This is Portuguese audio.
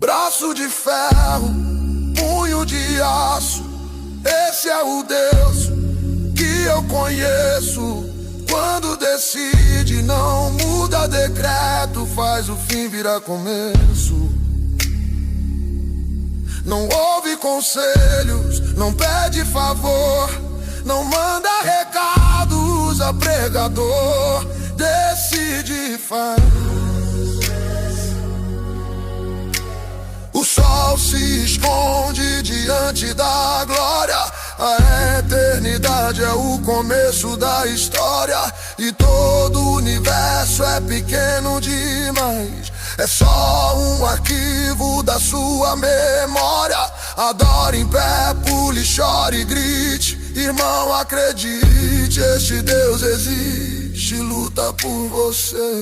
braço de ferro, punho de aço. Esse é o Deus que eu conheço. Quando decide, não muda decreto, faz o fim virar começo. Não ouve conselhos, não pede favor, não manda recados a pregador. Decide e faz. O sol se esconde diante da glória. A eternidade é o começo da história. E todo o universo é pequeno demais. É só um arquivo da sua memória. Adore em pé, pule, chore e grite. Irmão, acredite, este Deus existe, luta por você.